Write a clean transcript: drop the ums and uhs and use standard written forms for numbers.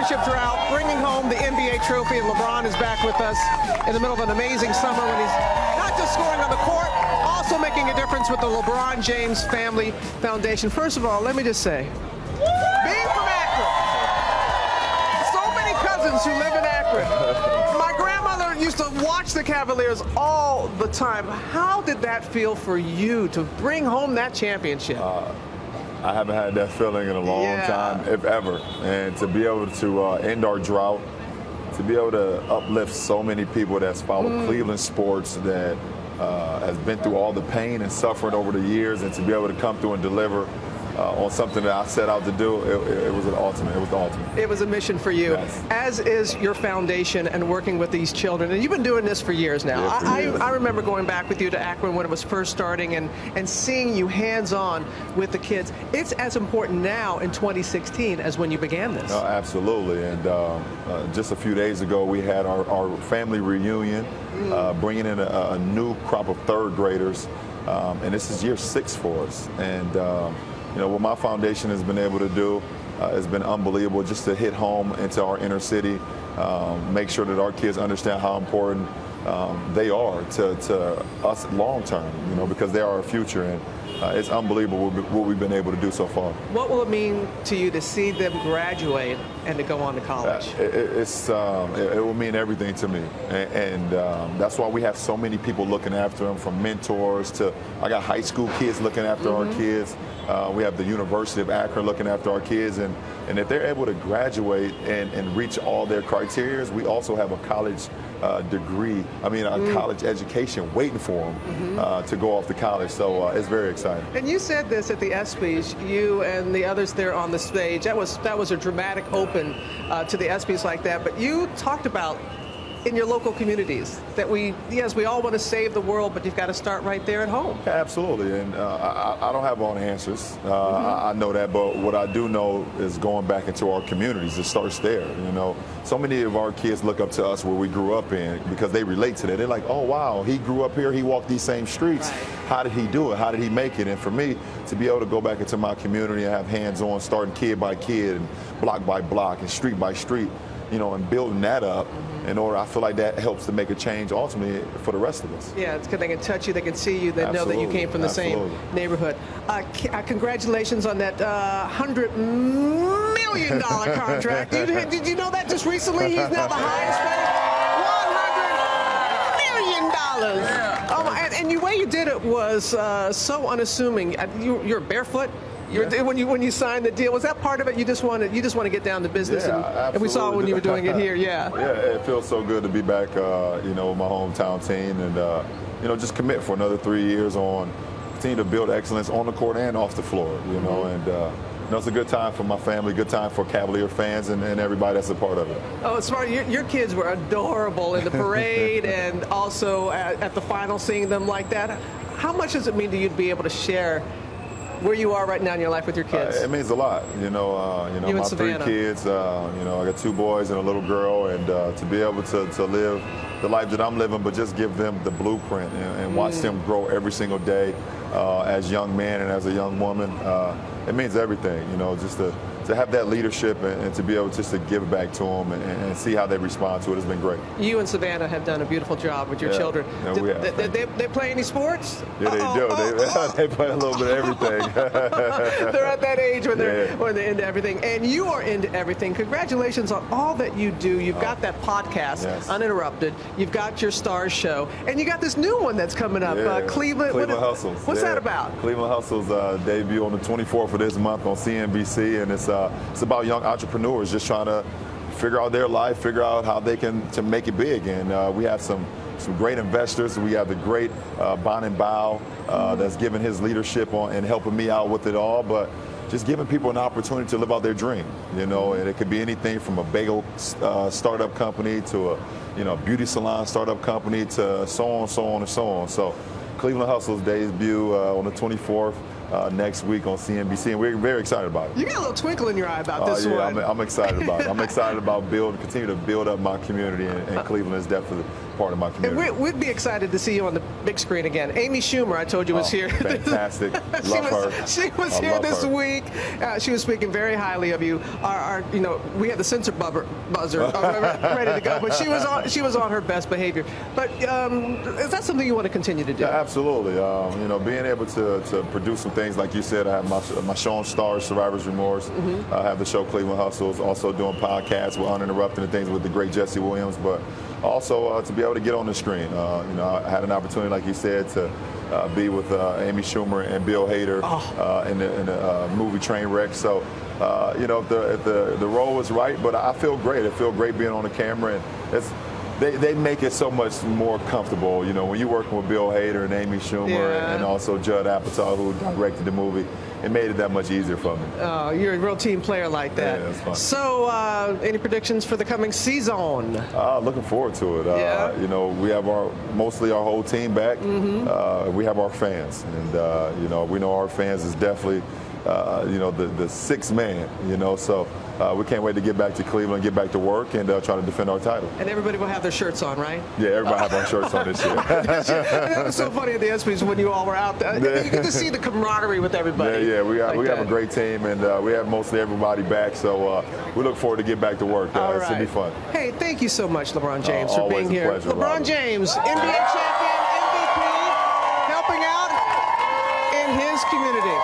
championship drought, bringing home the NBA trophy, and LeBron is back with us in the middle of an amazing summer when he's not just scoring on the court, also making a difference with the LeBron James Family Foundation. First of all, let me just say, being from Akron, so many cousins who live in Akron. My grandmother used to watch the Cavaliers all the time. How did that feel for you to bring home that championship? I haven't had that feeling in a long time, if ever. And to be able to end our drought, to be able to uplift so many people that's followed Cleveland sports, that has been through all the pain and suffering over the years, and to be able to come through and deliver on something that I set out to do, it was an ultimate. It was the ultimate. It was a mission for you, yes. As is your foundation and working with these children. And you've been doing this for years now. I remember going back with you to Akron when it was first starting and seeing you hands-on with the kids. It's as important now in 2016 as when you began this. No, absolutely. And just a few days ago, we had our family reunion, bringing in a new crop of third graders. And this is year 6 for us. And you know, what my foundation has been able to do has been unbelievable, just to hit home into our inner city, make sure that our kids understand how important they are to us long term, you know, because they are our future. And it's unbelievable what we've been able to do so far. What will it mean to you to see them graduate and to go on to college? It will mean everything to me. And that's why we have so many people looking after them, from mentors to, I got high school kids looking after our kids. We have the University of Akron looking after our kids, and if they're able to graduate and reach all their criteria, we also have a college degree, a college education waiting for them to go off to college. So it's very exciting. And you said this at the ESPYs, you and the others there on the stage. That was a dramatic open to the ESPYs like that. But you talked about in your local communities that we all want to save the world, but you've got to start right there at home. Yeah, absolutely. And I don't have all the answers. I know that, but what I do know is going back into our communities. It starts there. You know, so many of our kids look up to us where we grew up in because they relate to that. They're like, oh wow, he grew up here, he walked these same streets. Right. How did he do it? How did he make it? And for me to be able to go back into my community and have hands-on, starting kid by kid and block by block and street by street, you know, and building that up. In order, I feel like that helps to make a change ultimately for the rest of us. Yeah, it's because they can touch you, they can see you, they know that you came from the same neighborhood. Congratulations on that $100 million contract. Did you know that just recently? He's now the highest paid $100 million. Yeah. And the way you did it was so unassuming. You're barefoot. When you signed the deal, was that part of it? You just want to get down to business, and we saw when you were doing it here. Yeah. Yeah, it feels so good to be back, you know, with my hometown team, and you know, just commit for another 3 years on continue to build excellence on the court and off the floor. You know, and you know, it's a good time for my family, good time for Cavalier fans and everybody that's a part of it. Oh, it's smart. Your kids were adorable in the parade and also at the final, seeing them like that. How much does it mean to you to be able to share where you are right now in your life with your kids? It means a lot. You know, my 3 kids, you know, I got 2 boys and a little girl, and to be able to live the life that I'm living, but just give them the blueprint and watch them grow every single day as young men and as a young woman, it means everything, you know, just to have that leadership and to be able just to give back to them and see how they respond to it has been great. You and Savannah have done a beautiful job with your children. Yeah, they play any sports? Yeah, they do. They play a little bit of everything. They're at that age when they're into everything. And you are into everything. Congratulations on all that you do. You've got that podcast, Uninterrupted. You've got your Stars show. And you got this new one that's coming up, Cleveland Hustles. What's that about? Cleveland Hustles debut on the 24th of this month on CNBC, and it's about young entrepreneurs just trying to figure out their life, figure out how they can to make it big. And we have some great investors. We have the great Bon and Bao that's given his leadership on and helping me out with it all, but just giving people an opportunity to live out their dream, you know, and it could be anything from a bagel startup company to a beauty salon startup company to so on and so on. So Cleveland Hustles debut on the 24th. next week on CNBC, and we're very excited about it. You got a little twinkle in your eye about this one. I'm excited about it. I'm excited about continue to build up my community, and Cleveland is definitely part of my community. And we'd be excited to see you on the big screen again. Amy Schumer, I told you, was here. Fantastic. Love her. She was here this week. She was speaking very highly of you. We had the censor buzzer ready to go, but she was on her best behavior. But is that something you want to continue to do? Yeah, absolutely. Being able to produce some things, like you said, I have my show on Stars, Survivor's Remorse. I have the show Cleveland Hustles, also doing podcasts with Uninterrupted and things with the great Jesse Williams, but also to be able to get on the screen. I had an opportunity, like you said, to be with Amy Schumer and Bill Hader in the movie Trainwreck. So, if the role was right, but I feel great. I feel great being on the camera, and they make it so much more comfortable. When you're working with Bill Hader and Amy Schumer and also Judd Apatow, who directed the movie, it made it that much easier for me. Oh, you're a real team player like that. Yeah, that's fun. So, any predictions for the coming season? Looking forward to it. We have mostly our whole team back. We have our fans, and we know our fans is definitely the sixth man. So we can't wait to get back to Cleveland, get back to work, and try to defend our title. And everybody will have their shirts on, right? Yeah, everybody have our shirts on this year. That was so funny at the ESPYs when you all were out there. You get to see the camaraderie with everybody. Yeah, we have a great team, and we have mostly everybody back. So we look forward to get back to work. It's gonna be fun. Hey, thank you so much, LeBron James, for being here. Pleasure, LeBron Robert. James, NBA champion, MVP, helping out in his community.